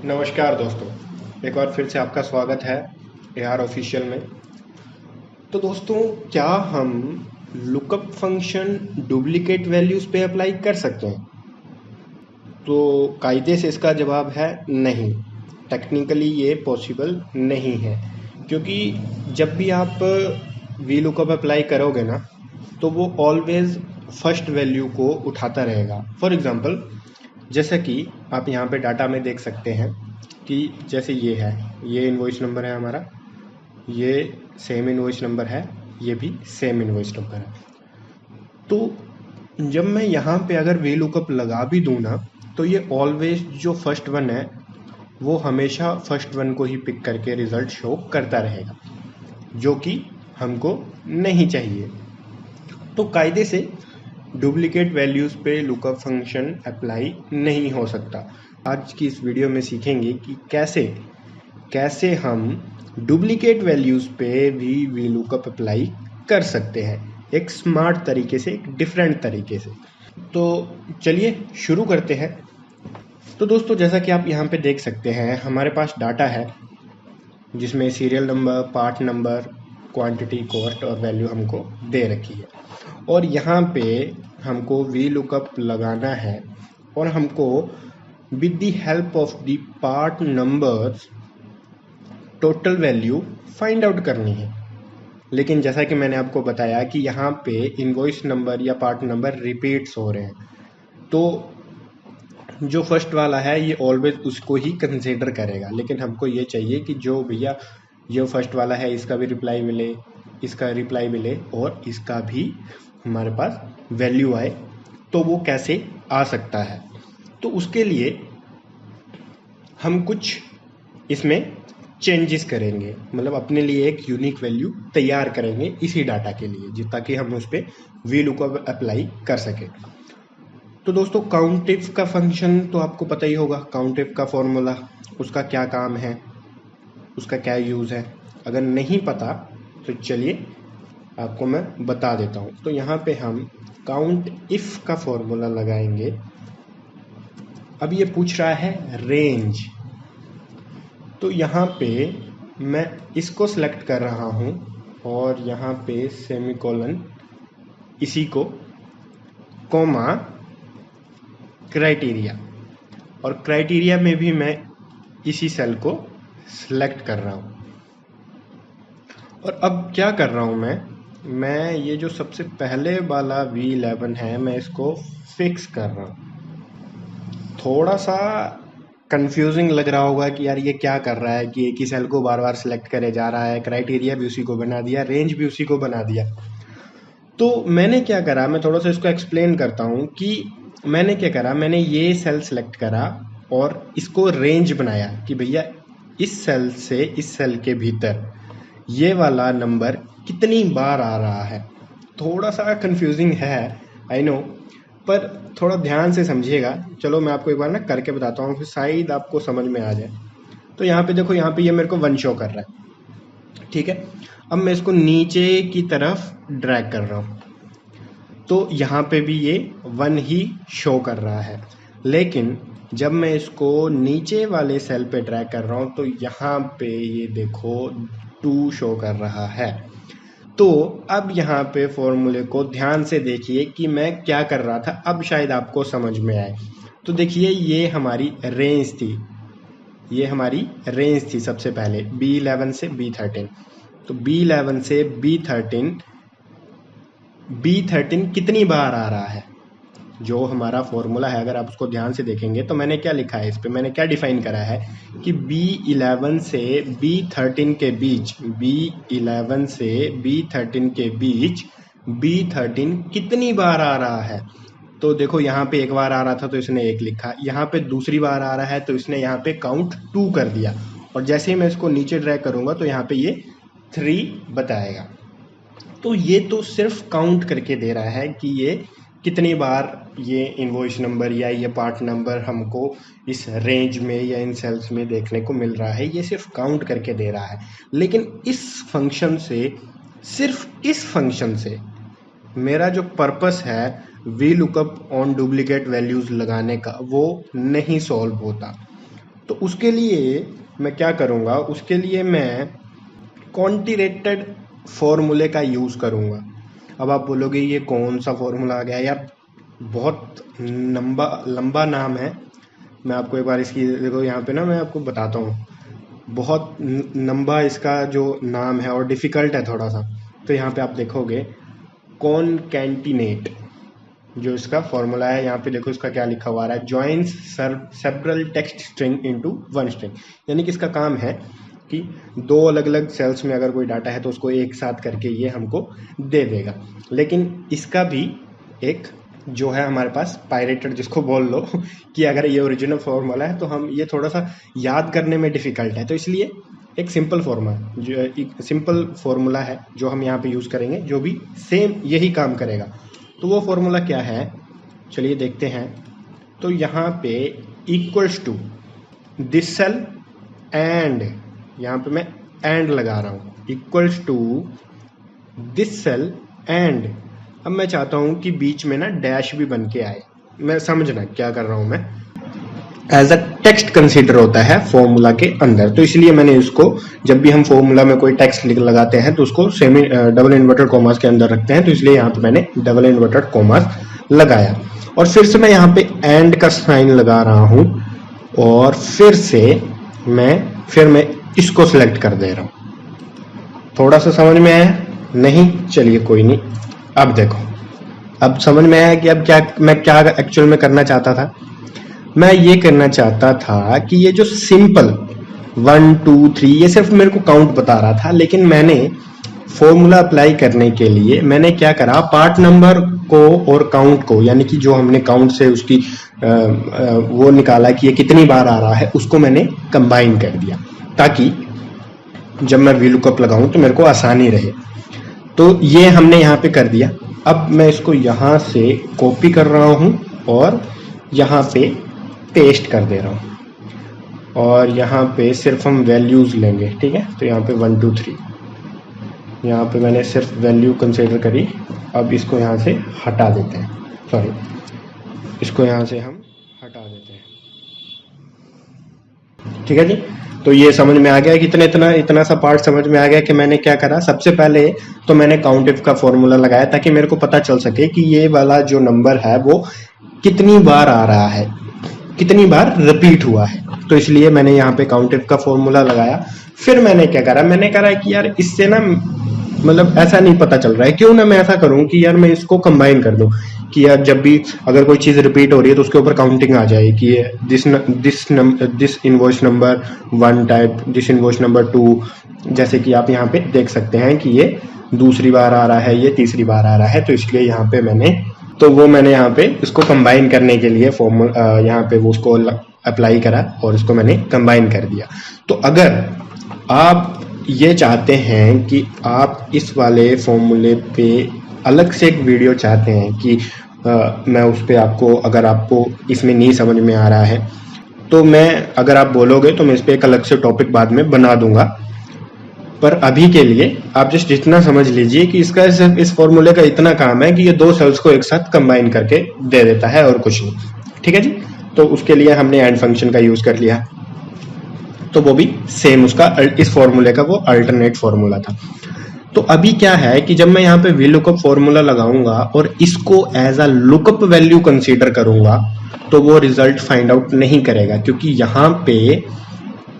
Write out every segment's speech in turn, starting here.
नमस्कार दोस्तों, एक बार फिर से आपका स्वागत है AR ऑफिशियल में। तो दोस्तों, क्या हम लुकअप फंक्शन डुप्लीकेट वैल्यूज़ पे अप्लाई कर सकते हैं? तो कायदे से इसका जवाब है नहीं। टेक्निकली ये पॉसिबल नहीं है, क्योंकि जब भी आप वी लुकअप अप्लाई करोगे ना, तो वो ऑलवेज फर्स्ट वैल्यू को उठाता रहेगा। फॉर एग्ज़ाम्पल, जैसा कि आप यहाँ पे डाटा में देख सकते हैं कि जैसे ये है, ये इनवॉइस नंबर है हमारा, ये सेम इनवॉइस नंबर है, ये भी सेम इनवॉइस नंबर है। तो जब मैं यहाँ पे अगर वी लुकअप लगा भी दूँ ना, तो ये ऑलवेज जो फर्स्ट वन है वो हमेशा फर्स्ट वन को ही पिक करके रिजल्ट शो करता रहेगा, जो कि हमको नहीं चाहिए। तो कायदे से डुप्लीकेट वैल्यूज़ पे लुकअप फंक्शन अप्लाई नहीं हो सकता। आज की इस वीडियो में सीखेंगे कि कैसे हम डुप्लीकेट वैल्यूज़ पे भी वी लुकअप अप्लाई कर सकते हैं, एक स्मार्ट तरीके से, एक डिफरेंट तरीके से। तो चलिए शुरू करते हैं। तो दोस्तों, जैसा कि आप यहाँ पे देख सकते हैं, हमारे पास डाटा है जिसमें serial number, part number, quantity, cost और वैल्यू हमको दे रखी है। और यहाँ पे हमको वी लुकअप लगाना है और हमको with the help of the part numbers total value find out करनी है। लेकिन जैसा कि मैंने आपको बताया कि यहाँ पे इनवॉइस नंबर या पार्ट नंबर रिपीट्स हो रहे हैं, तो जो फर्स्ट वाला है ये ऑलवेज उसको ही कंसीडर करेगा। लेकिन हमको ये चाहिए कि जो भैया जो फर्स्ट वाला है इसका भी रिप्लाई मिले, इसका रिप्लाई मिले और इसका भी हमारे पास वैल्यू आए। तो वो कैसे आ सकता है? तो उसके लिए हम कुछ इसमें चेंजेस करेंगे, मतलब अपने लिए एक यूनिक वैल्यू तैयार करेंगे इसी डाटा के लिए, ताकि हम उस पर वी लुकअप अप्लाई कर सकें। तो दोस्तों, काउंट इफ का फंक्शन तो आपको पता ही होगा। काउंट इफ का फॉर्मूला, उसका क्या काम है, उसका क्या यूज़ है। अगर नहीं पता तो चलिए आपको मैं बता देता हूँ। तो यहाँ पे हम काउंट इफ का फॉर्मूला लगाएंगे। अब ये पूछ रहा है रेंज, तो यहाँ पे मैं इसको सिलेक्ट कर रहा हूँ और यहाँ पे सेमीकोलन, इसी को कॉमा क्राइटेरिया, और क्राइटेरिया में भी मैं इसी सेल को सिलेक्ट कर रहा हूँ। और अब क्या कर रहा हूँ मैं ये जो सबसे पहले वाला V11 है, मैं इसको फिक्स कर रहा हूँ। थोड़ा सा कंफ्यूजिंग लग रहा होगा कि यार ये क्या कर रहा है कि एक ही सेल को बार बार सिलेक्ट करे जा रहा है, क्राइटेरिया भी उसी को बना दिया, रेंज भी उसी को बना दिया। तो मैंने क्या करा, मैं थोड़ा सा इसको एक्सप्लेन करता हूँ कि मैंने क्या करा। मैंने ये सेल सेलेक्ट करा और इसको रेंज बनाया कि भैया इस सेल से इस सेल के भीतर ये वाला नंबर कितनी बार आ रहा है। थोड़ा सा कंफ्यूजिंग है, आई नो, पर थोड़ा ध्यान से समझिएगा। चलो मैं आपको एक बार ना करके बताता हूँ, फिर शायद आपको समझ में आ जाए। तो यहाँ पे देखो, यहाँ पे ये मेरे को 1 शो कर रहा है, ठीक है। अब मैं इसको नीचे की तरफ ड्रैग कर रहा हूँ, तो यहाँ पे भी ये 1 ही शो कर रहा है। लेकिन जब मैं इसको नीचे वाले सेल पे ड्रैग कर रहा हूँ, तो यहाँ पे ये देखो 2 शो कर रहा है। तो अब यहाँ पे फॉर्मूले को ध्यान से देखिए कि मैं क्या कर रहा था, अब शायद आपको समझ में आए। तो देखिए, ये हमारी रेंज थी, ये हमारी रेंज थी सबसे पहले B11 से B13। तो B11 से B13 कितनी बार आ रहा है, जो हमारा फॉर्मूला है, अगर आप उसको ध्यान से देखेंगे तो मैंने क्या लिखा है इस पे, मैंने क्या डिफाइन करा है कि B11 से B13 के बीच, B11 से B13 के बीच B13 कितनी बार आ रहा है। तो देखो, यहाँ पे एक बार आ रहा था तो इसने 1 लिखा, यहाँ पे दूसरी बार आ रहा है तो इसने यहाँ पे काउंट 2 कर दिया, और जैसे ही मैं इसको नीचे ड्रैग करूँगा तो यहाँ पे ये 3 बताएगा। तो ये तो सिर्फ काउंट करके दे रहा है कि ये कितनी बार ये इनवॉइस नंबर या ये पार्ट नंबर हमको इस रेंज में या इन सेल्स में देखने को मिल रहा है, ये सिर्फ काउंट करके दे रहा है। लेकिन इस फंक्शन से, सिर्फ इस फंक्शन से मेरा जो पर्पस है V lookup on duplicate values लगाने का, वो नहीं सॉल्व होता। तो उसके लिए मैं क्या करूँगा, उसके लिए मैं क्वांटिटेटिव फॉर्मूले का यूज़ करूँगा। अब आप बोलोगे ये कौन सा फॉर्मूला आ गया यार, बहुत लंबा नाम है। मैं आपको एक बार इसकी देखो यहाँ पे ना मैं आपको बताता हूँ, बहुत लंबा इसका जो नाम है और डिफ़िकल्ट है थोड़ा सा। तो यहाँ पे आप देखोगे कॉनकैटिनेट, जो इसका फॉर्मूला है, यहाँ पे देखो इसका क्या लिखा हुआ है, joins several text string into one string. यानी कि इसका काम है कि दो अलग अलग सेल्स में अगर कोई डाटा है तो उसको एक साथ करके ये हमको दे देगा। लेकिन इसका भी एक जो है हमारे पास पायरेटेड, जिसको बोल लो कि अगर ये ओरिजिनल फॉर्मूला है तो हम ये थोड़ा सा याद करने में डिफ़िकल्ट है, तो इसलिए एक सिंपल फॉर्मूला है जो हम यहाँ पे यूज़ करेंगे, जो भी सेम यही काम करेगा। तो वो फॉर्मूला क्या है, चलिए देखते हैं। तो यहाँ पे equals to this cell and, यहाँ पे मैं एंड लगा रहा हूँ, equals to this cell and. अब मैं चाहता हूँ कि बीच में ना डैश भी बन के आए। मैं समझना क्या कर रहा हूँ, मैं एज अ टेक्स्ट कंसीडर होता है फॉर्मूला के अंदर, तो इसलिए मैंने इसको, जब भी हम फॉर्मूला में कोई टेक्स्ट लगाते हैं तो उसको सेमी डबल इन्वर्टेड कॉमास के अंदर रखते हैं, तो इसलिए यहाँ पे मैंने डबल इन्वर्टेड कॉमास लगाया। और फिर से मैं यहाँ पे एंड का साइन लगा रहा हूँ और फिर मैं इसको सिलेक्ट कर दे रहा हूँ। थोड़ा सा समझ में आया? नहीं, चलिए कोई नहीं। अब देखो, अब समझ में आया कि अब मैं क्या एक्चुअल में करना चाहता था। मैं ये करना चाहता था कि ये जो सिंपल 1 2 3 ये सिर्फ मेरे को काउंट बता रहा था, लेकिन मैंने फॉर्मूला अप्लाई करने के लिए मैंने क्या करा, पार्ट नंबर को और काउंट को, यानी कि जो हमने काउंट से उसकी वो निकाला कि ये कितनी बार आ रहा है, उसको मैंने कंबाइन कर दिया, ताकि जब मैं VLOOKUP लगाऊं तो मेरे को आसानी रहे। तो ये हमने यहाँ पे कर दिया। अब मैं इसको यहाँ से कॉपी कर रहा हूँ और यहाँ पे पेस्ट कर दे रहा हूँ, और यहाँ पे सिर्फ हम वैल्यूज लेंगे, ठीक है। तो यहाँ पे 1 2 3 यहाँ पे मैंने सिर्फ वैल्यू कंसीडर करी। अब इसको यहाँ से हटा देते हैं, सॉरी, इसको यहाँ से हम हटा देते हैं, ठीक है जी। तो ये समझ में आ गया कि इतना सा पार्ट समझ में आ गया कि मैंने क्या करा। सबसे पहले तो मैंने काउंट इफ का फॉर्मूला लगाया ताकि मेरे को पता चल सके कि ये वाला जो नंबर है वो कितनी बार आ रहा है, कितनी बार रिपीट हुआ है। तो इसलिए मैंने यहाँ पे काउंट इफ का फॉर्मूला लगाया। फिर मैंने क्या करा, मैंने करा कि यार इससे ना मतलब ऐसा नहीं पता चल रहा है, क्यों ना मैं ऐसा करूं कि यार मैं इसको कंबाइन कर दूं, कि यार जब भी अगर कोई चीज रिपीट हो रही है तो उसके ऊपर काउंटिंग आ जाए कि this invoice number 1 type, this invoice number 2। जैसे कि आप यहाँ पे देख सकते हैं कि ये दूसरी बार आ रहा है, ये तीसरी बार आ रहा है। तो इसलिए यहाँ पे मैंने यहाँ पे इसको कंबाइन करने के लिए फॉर्मूला यहाँ पे वो उसको अप्लाई करा और इसको मैंने कंबाइन कर दिया। तो अगर आप ये चाहते हैं कि आप इस वाले फॉर्मूले पे अलग से एक वीडियो चाहते हैं कि मैं उस पे अगर आपको इसमें नहीं समझ में आ रहा है तो अगर आप बोलोगे तो मैं इस पे एक अलग से टॉपिक बाद में बना दूंगा। पर अभी के लिए आप जस्ट इतना समझ लीजिए कि इसका सिर्फ इस फॉर्मूले का इतना काम है कि ये दो सेल्स को एक साथ कंबाइन करके दे देता है और कुछ नहीं, ठीक है जी। तो उसके लिए हमने एंड फंक्शन का यूज कर लिया, तो वो भी सेम उसका इस फॉर्मूले का वो अल्टरनेट फॉर्मूला था। तो अभी क्या है कि जब मैं यहाँ पे VLOOKUP फॉर्मूला लगाऊंगा और इसको as a lookup value consider करूंगा तो वो रिजल्ट फाइंड आउट नहीं करेगा, क्योंकि यहाँ पे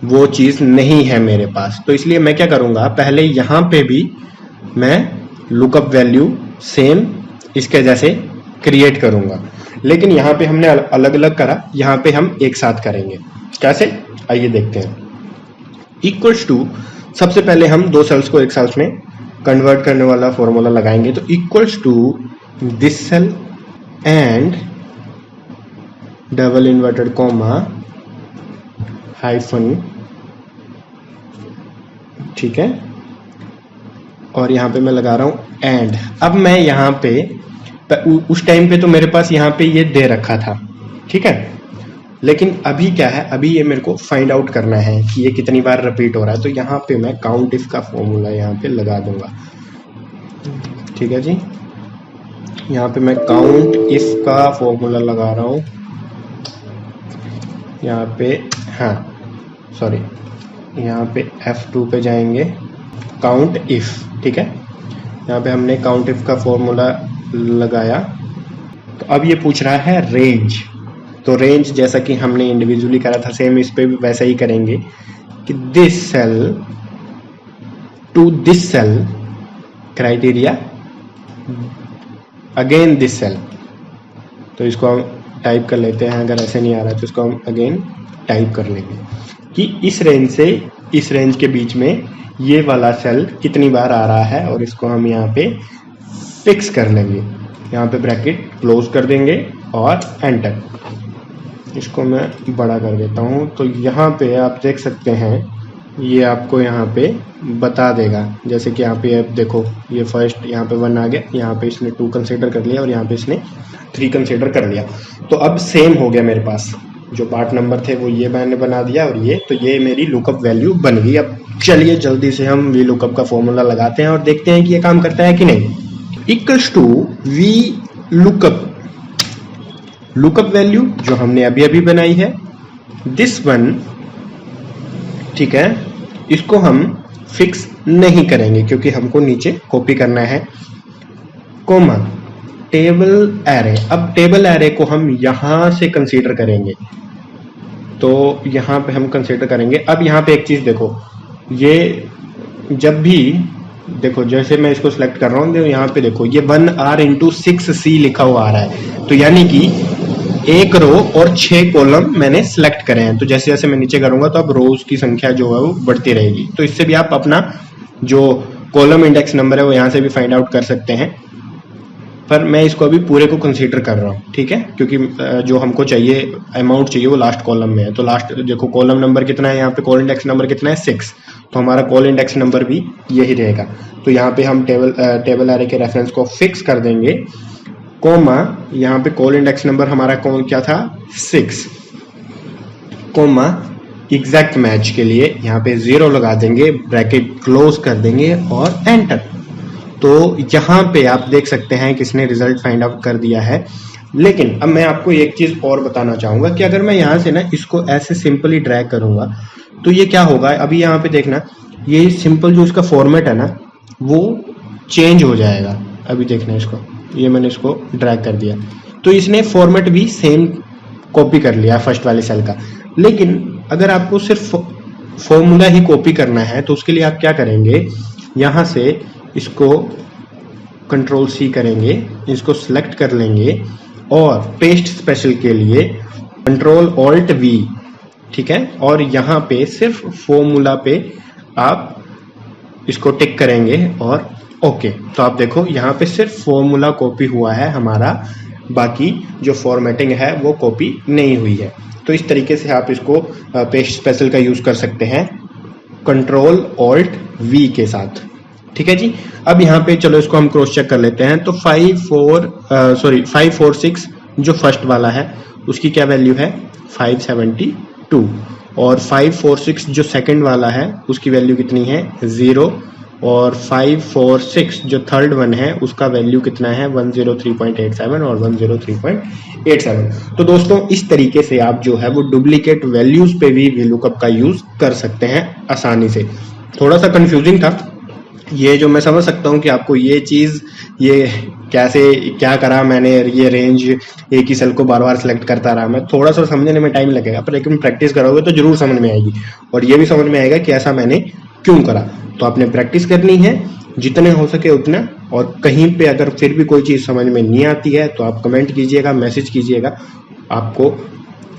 वो चीज नहीं है मेरे पास। तो इसलिए मैं क्या करूंगा, पहले यहाँ पे भी मैं लुकअप वैल्यू सेम इसके जैसे क्रिएट करूंगा, लेकिन यहाँ पे हमने अलग अलग करा, यहाँ पे हम एक साथ करेंगे। कैसे, आइए देखते हैं। इक्वल्स टू, सबसे पहले हम दो सेल्स को एक सेल्स में कन्वर्ट करने वाला फॉर्मूला लगाएंगे। तो equals to this cell and double inverted comma hyphen, ठीक है। और यहाँ पे मैं लगा रहा हूं एंड। अब मैं यहाँ पे उस टाइम पे तो मेरे पास यहाँ पे ये दे रखा था, ठीक है, लेकिन अभी क्या है, अभी ये मेरे को फाइंड आउट करना है कि ये कितनी बार रिपीट हो रहा है। तो यहाँ पे मैं काउंट इफ का फॉर्मूला यहाँ पे लगा दूंगा, ठीक है जी। यहाँ पे मैं काउंट इफ का फॉर्मूला लगा रहा हूँ यहाँ पे, हाँ। सॉरी, यहाँ पे F2 पे जाएंगे, काउंट इफ, ठीक है। यहाँ पे हमने काउंट इफ का फॉर्मूला लगाया। तो अब ये पूछ रहा है रेंज। तो रेंज जैसा कि हमने इंडिविजुअली करा था, सेम इस पे भी वैसा ही करेंगे कि this cell to this cell criteria again this cell. तो इसको हम टाइप कर लेते हैं, अगर ऐसे नहीं आ रहा तो इसको हम अगेन टाइप कर लेंगे कि इस रेंज से इस रेंज के बीच में ये वाला सेल कितनी बार आ रहा है, और इसको हम यहाँ पे फिक्स कर लेंगे। यहाँ पे ब्रैकेट क्लोज कर देंगे और एंटर। इसको मैं बड़ा कर देता हूँ। तो यहाँ पे आप देख सकते हैं, ये आपको यहाँ पे बता देगा, जैसे कि यहाँ पे आप देखो, ये फर्स्ट यहाँ पे 1 आ गया, यहाँ पे इसने 2 कंसीडर कर लिया और यहाँ पे इसने 3 कंसीडर कर लिया। तो अब सेम हो गया मेरे पास, जो पार्ट नंबर थे वो ये मैंने बना दिया और ये, तो ये मेरी लुकअप वैल्यू बन गई। अब चलिए जल्दी से हम वी लुकअप का फॉर्मूला लगाते हैं और देखते हैं कि ये काम करता है कि नहीं। Equals to V lookup, lookup value जो हमने अभी अभी बनाई है, दिस वन, ठीक है। इसको हम फिक्स नहीं करेंगे क्योंकि हमको नीचे कॉपी करना है, कोमा टेबल एरे। अब टेबल एरे को हम यहां से कंसीडर करेंगे, तो यहां पे हम कंसीडर करेंगे। अब यहां पे एक चीज देखो, ये जब भी देखो, जैसे मैं इसको सिलेक्ट कर रहा हूं, यहाँ पे देखो ये 1R इंटू 6C लिखा हुआ आ रहा है। तो यानी कि 1 रो और 6 कॉलम मैंने सिलेक्ट करे हैं। तो जैसे जैसे मैं नीचे करूंगा तो अब रोज की संख्या जो है वो बढ़ती रहेगी। तो इससे भी आप अपना जो कॉलम इंडेक्स नंबर है वो यहाँ से भी फाइंड आउट कर सकते हैं, पर मैं इसको अभी पूरे को कंसीडर कर रहा हूँ, ठीक है, क्योंकि जो हमको चाहिए अमाउंट चाहिए वो लास्ट कॉलम में है। तो लास्ट देखो कॉलम नंबर कितना है, यहाँ पे कॉल इंडेक्स नंबर कितना है, 6। तो हमारा कॉल इंडेक्स नंबर भी यही रहेगा। तो यहाँ पे हम टेबल एरे के रेफरेंस को फिक्स कर देंगे, कोमा यहाँ पे कॉल इंडेक्स नंबर हमारा कौन क्या था, 6, कोमा एग्जैक्ट मैच के लिए यहाँ पे 0 लगा देंगे, ब्रैकेट क्लोज कर देंगे और एंटर। तो यहाँ पे आप देख सकते हैं कि इसने रिजल्ट फाइंड आउट कर दिया है। लेकिन अब मैं आपको एक चीज और बताना चाहूंगा कि अगर मैं यहाँ से ना इसको ऐसे सिंपली ड्रैग करूंगा तो ये क्या होगा, अभी यहाँ पे देखना, ये सिंपल जो इसका फॉर्मेट है ना वो चेंज हो जाएगा। अभी देखना इसको, ये मैंने इसको ड्रैग कर दिया तो इसने फॉर्मेट भी सेम कॉपी कर लिया फर्स्ट वाले सेल का। लेकिन अगर आपको सिर्फ फॉर्मूला ही कॉपी करना है तो उसके लिए आप क्या करेंगे, यहाँ से इसको कंट्रोल C करेंगे, इसको सिलेक्ट कर लेंगे और पेस्ट स्पेशल के लिए कंट्रोल ऑल्ट V, ठीक है। और यहाँ पे सिर्फ फॉर्मूला पे आप इसको टिक करेंगे और ओके। तो आप देखो यहाँ पे सिर्फ फॉर्मूला कॉपी हुआ है हमारा, बाकी जो फॉर्मेटिंग है वो कॉपी नहीं हुई है। तो इस तरीके से आप इसको पेस्ट स्पेशल का यूज कर सकते हैं कंट्रोल ऑल्ट V के साथ, ठीक है जी। अब यहाँ पे चलो इसको हम क्रॉस चेक कर लेते हैं। तो 546 जो फर्स्ट वाला है उसकी क्या वैल्यू है, 572, और 546 जो सेकंड वाला है उसकी वैल्यू कितनी है, 0, और 546 जो थर्ड वन है उसका वैल्यू कितना है, 103.87 और 103.87। तो दोस्तों इस तरीके से आप जो है वो डुप्लीकेट वैल्यूज पे भी VLOOKUP का यूज कर सकते हैं आसानी से। थोड़ा सा कंफ्यूजिंग था ये, जो मैं समझ सकता हूँ कि आपको ये चीज, ये कैसे क्या करा मैंने, ये रेंज एक ही सेल को बार बार सिलेक्ट करता रहा मैं, थोड़ा सा समझने में टाइम लगेगा, पर लेकिन प्रैक्टिस करोगे तो जरूर समझ में आएगी और ये भी समझ में आएगा कि ऐसा मैंने क्यों करा। तो आपने प्रैक्टिस करनी है जितने हो सके उतना, और कहीं पे अगर फिर भी कोई चीज समझ में नहीं आती है तो आप कमेंट कीजिएगा, मैसेज कीजिएगा आपको।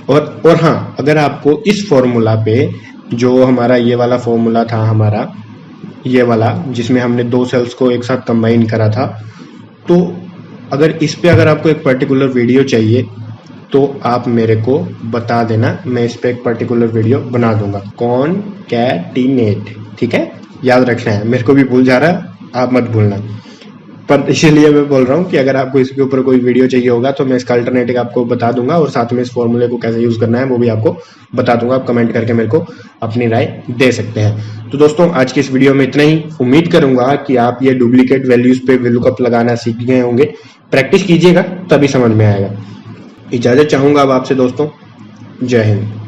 और हाँ, अगर आपको इस फॉर्मूला पे, जो हमारा ये वाला फॉर्मूला था हमारा ये वाला जिसमें हमने 2 सेल्स को एक साथ कंबाइन करा था, तो अगर इस पे अगर आपको एक पर्टिकुलर वीडियो चाहिए तो आप मेरे को बता देना, मैं इस पे एक पर्टिकुलर वीडियो बना दूंगा, कॉनकैटिनेट, ठीक है, याद रखना है, मेरे को भी भूल जा रहा है, आप मत भूलना। पर इसीलिए मैं बोल रहा हूँ कि अगर आपको इसके ऊपर कोई वीडियो चाहिए होगा तो मैं इसका अल्टरनेटिव आपको बता दूंगा और साथ में इस फॉर्मूले को कैसे यूज करना है वो भी आपको बता दूंगा। आप कमेंट करके मेरे को अपनी राय दे सकते हैं। तो दोस्तों आज की इस वीडियो में इतना ही। उम्मीद करूंगा कि आप ये डुप्लीकेट वैल्यूज पे VLOOKUP लगाना सीख गए होंगे। प्रैक्टिस कीजिएगा तभी समझ में आएगा। इजाजत चाहूंगा अब आपसे दोस्तों, जय हिंद।